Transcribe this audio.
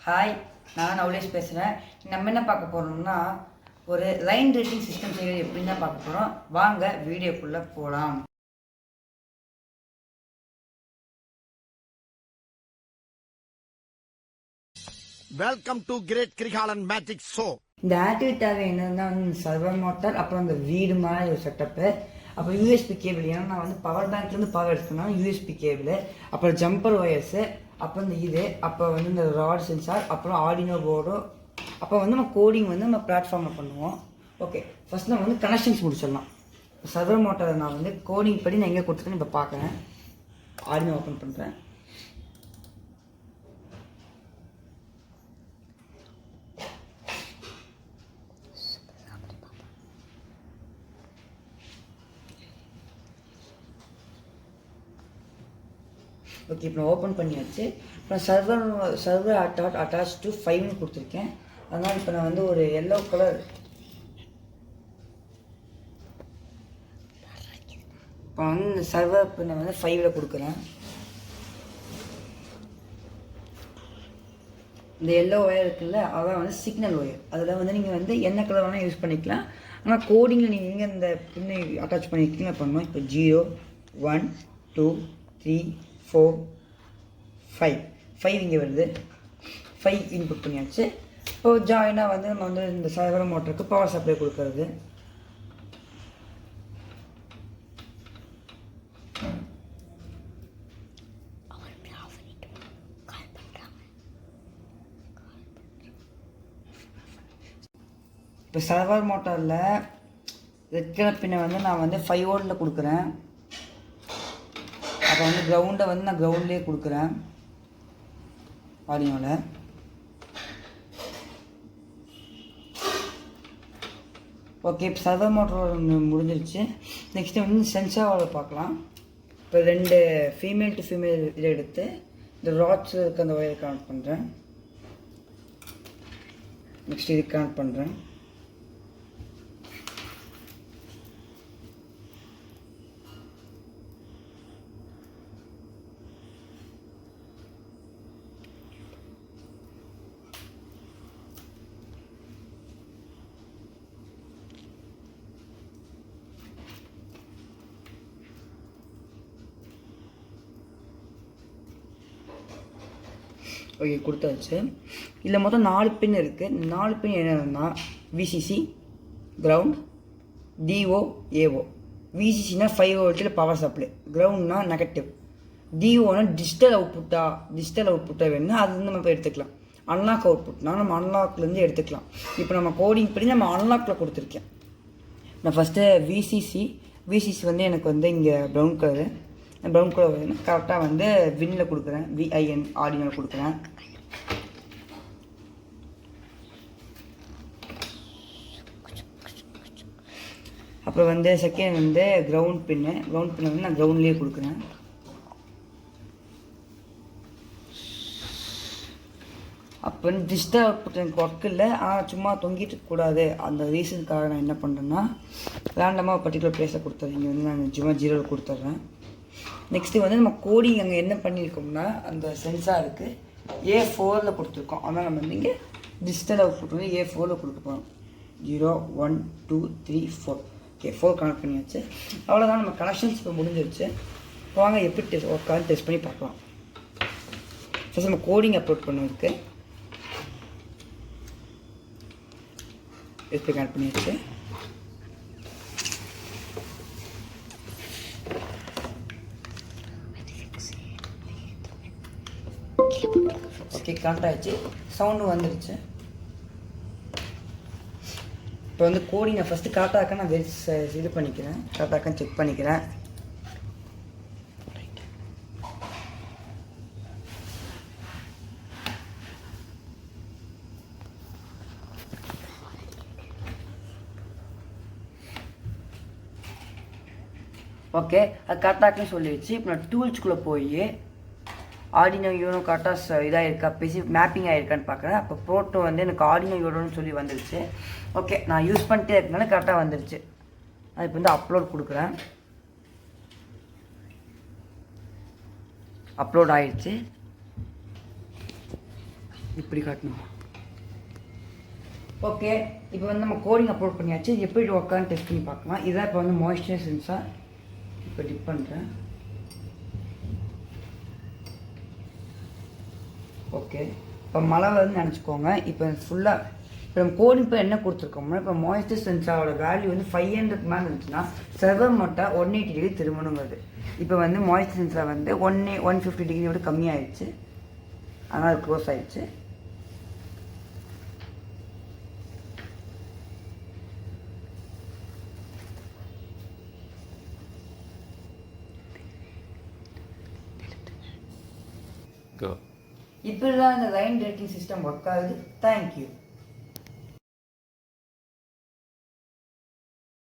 Hi, நான் நவலேஷ் பேசுகிறேன். நம்ம என்ன பார்க்க போகிறோம்னா, ஒரு லைன் ரீடிங் சிஸ்டம் செய்கிறது எப்படின்னு தான் பார்க்க போகிறோம். வாங்க வீடியோக்குள்ளே போகலாம். Welcome to great Kirikalan magic show. இந்த ஆக்டிவிட்டாவே என்னன்னா சர்வர் மோட்டார், அப்புறம் இந்த வீடு மாதிரி ஒரு செட்டப்பு, அப்புறம் யூஎஸ்பி கேபிள். ஏன்னா நான் வந்து பவர் பேங்க்லேருந்து பவர் எடுத்துக்கணும். யூஎஸ்பி கேபிள், அப்புறம் ஜம்பர் ஒயர்ஸு, அப்புறம் இந்த அப்போ வந்து இந்த ராட் சென்சார், அப்புறம் ஆர்டினோ போர்டு, அப்போ வந்து நம்ம கோடிங் வந்து நம்ம பிளாட்ஃபார்மில் பண்ணுவோம். ஓகே, ஃபஸ்ட் நம்ம வந்து கனெக்ஷன்ஸ் முடிச்சிடலாம். சர்வர் மோட்டாரை நான் வந்து கோடிங் படி நான் எங்கே கொடுத்துருக்கேன்னு இப்போ பார்க்குறேன். ஆர்டினோ ஓப்பன் பண்ணுறேன். ஓகே, இப்போ நான் ஓப்பன் பண்ணியாச்சு. இப்போ சர்வர் அட்டாச் டு 5ன்னு கொடுத்துருக்கேன். அதனால் இப்போ நான் வந்து ஒரு எல்லோ கலர் இப்போ வந்து சர்வர் இப்போ நான் வந்து 5ல் கொடுக்குறேன். இந்த எல்லோ ஒயர் இருக்குல்ல, அதான் வந்து சிக்னல் ஒயர். அதில் வந்து நீங்கள் வந்து என்ன கலர் வேணால் யூஸ் பண்ணிக்கலாம். ஆனால் கோடிங்கில் நீங்கள் எங்கே இந்த பின்னை அட்டாச் பண்ணியிருக்கீங்க பண்ணணும். இப்போ 0 1 2 3 4 5 இங்கே வருது. 5 இன்புட் பண்ணியாச்சு. இப்போ ஜாயினாக வந்து நம்ம வந்து இந்த சர்வர் மோட்டருக்கு பவர் சப்ளை கொடுக்கறது. இப்போ சர்வர் மோட்டரில் ரெட் பின்னை வந்து நான் வந்து 5 வோல்ட்டில் கொடுக்குறேன். அப்போ வந்து கிரவுண்டை வந்து நான் கிரவுண்ட்லேயே கொடுக்குறேன் ஆடியோவில். ஓகே, இப்போ சர்வர் மோட்டர் முடிஞ்சிருச்சு. நெக்ஸ்ட்டு வந்து சென்சாரோட பார்க்கலாம். இப்போ 2 ஃபீமேல் டு ஃபீமேல் இதை எடுத்து இந்த ராட்ஸ் இருக்க அந்த ஒயரை கனெக்ட் பண்ணுறேன். நெக்ஸ்ட் இது கனெக்ட் பண்ணுறேன். ஓகே, கொடுத்தாச்சு. இதில் மொத்தம் 4 பின் இருக்குது. 4 பின் என்னென்னா விசிசி, கிரவுண்ட், டிஓ, ஏஓ. விசிசினா 5 வோல்ட்டில் பவர் சப்ளை, கிரவுண்ட்னா நெகட்டிவ், டிஓனா டிஜிட்டல் அவுட்புட்டாக வேணும்னா அது வந்து நம்ம இப்போ எடுத்துக்கலாம். அன்லாக் அவுட்புட்னா நம்ம அன்லாக்லேருந்து எடுத்துக்கலாம். இப்போ நம்ம கோடிங் படி நம்ம அன்லாக்கில் கொடுத்துருக்கேன். நான் ஃபஸ்ட்டு விசிசி வந்து எனக்கு வந்து இங்கே ப்ரௌன் கலரு வந்து கரெக்டாக வந்து வின்னில் கொடுக்குறேன். விஐஎன் ஆடியோவில் கொடுக்குறேன். அப்புறம் வந்து செகண்ட் வந்து கிரவுண்ட் பின்னு வந்து நான் கிரவுண்ட்லேயே கொடுக்குறேன். அப்போ வந்து டிஜிட்டல் அவுட்புட் எனக்கு ஒர்க் இல்லை, ஆனால் சும்மா தொங்கிட்டு இருக்கக்கூடாது. அந்த ரீசனுக்காக நான் என்ன பண்ணுறேன்னா ரேண்டமாக பர்டிகுலர் ப்ளேஸில் கொடுத்துறேன். இங்கே வந்து நான் சும்மா 0 கொடுத்துட்றேன். நெக்ஸ்ட்டு வந்து நம்ம கோடிங் அங்கே என்ன பண்ணியிருக்கோம்னா அந்த சென்சாருக்கு A4ல் கொடுத்துருக்கோம். ஆனால் நம்ம வந்து இங்கே டிஜிட்டல் அவுட்புட் வந்து A4ல் கொடுக்க போகிறோம். 0 1 2 3 4. ஓகே, 4 கனெக்ட் பண்ணியாச்சு. அவ்வளோதான், நம்ம கனெக்ஷன்ஸ் இப்போ முடிஞ்சிருச்சு. வாங்க எப்படி ஒர்க்காக டெஸ்ட் பண்ணி பார்க்கலாம். ஃபஸ்ட் நம்ம கோடிங் அப்லோட் பண்ணுறதுக்கு எப்படி கனெக்ட் பண்ணியாச்சு. ஓகே, கனெக்ட் ஆகிடுச்சு. சவுண்டு வந்துடுச்சு. இப்போ வந்து கோடிங் நான் ஃபஸ்ட்டு கரெக்டாக இருக்கா நான் இது பண்ணிக்கிறேன். கரெக்டாக இருக்கான்னு செக் பண்ணிக்கிறேன். ஓகே, அது கரெக்டாக சொல்லிடுச்சு. இப்போ நான் டூல்ஸ்குள்ளே போய் ஆர்டினோ யூனோ கரெக்டாக இதாக இருக்கா, மேப்பிங் ஆகிருக்கான்னு பார்க்குறேன். அப்போ ப்ரோட்டோ வந்து எனக்கு ஆர்டினோ யூனோன்னு சொல்லி வந்துடுச்சு. ஓகே, நான் யூஸ் பண்ணிட்டே இருக்கனால கரெக்டாக வந்துடுச்சு. நான் இப்போ வந்து அப்லோட் கொடுக்குறேன். அப்லோட் ஆயிடுச்சு. இப்படி காட்டணும். ஓகே, இப்போ வந்து நம்ம கோடிங் அப்லோட் பண்ணியாச்சு. எப்படி ஒர்க்கான்னு டெஸ்ட் பண்ணி பார்க்கலாம். இதான் இப்போ வந்து மாய்ஸ்சர் சென்சார். இப்போ டிப் பண்ணுறேன். ஓகே, இப்போ மழை வருதுன்னு நினச்சிக்கோங்க. இப்போ ஃபுல்லாக இப்போ நம்ம கோடிங் இப்போ என்ன கொடுத்துருக்கோம்னா, இப்போ மாய்ஸ்சர் சென்சாரோட வேல்யூ வந்து 500 மேலே இருந்துச்சுன்னா செர்வர் மட்டும் 180 டிகிரி திரும்பணுங்கிறது. இப்போ வந்து மாய்ஸ்சர் சென்சார் வந்து 150 டிகிரி விட கம்மியாகிடுச்சு. அதனால் அது க்ளோஸ் ஆகிடுச்சு. இப்படி தான் இந்த லைன் ரேட்டிங் சிஸ்டம் ஒர்க் ஆகுது. தேங்க்யூ.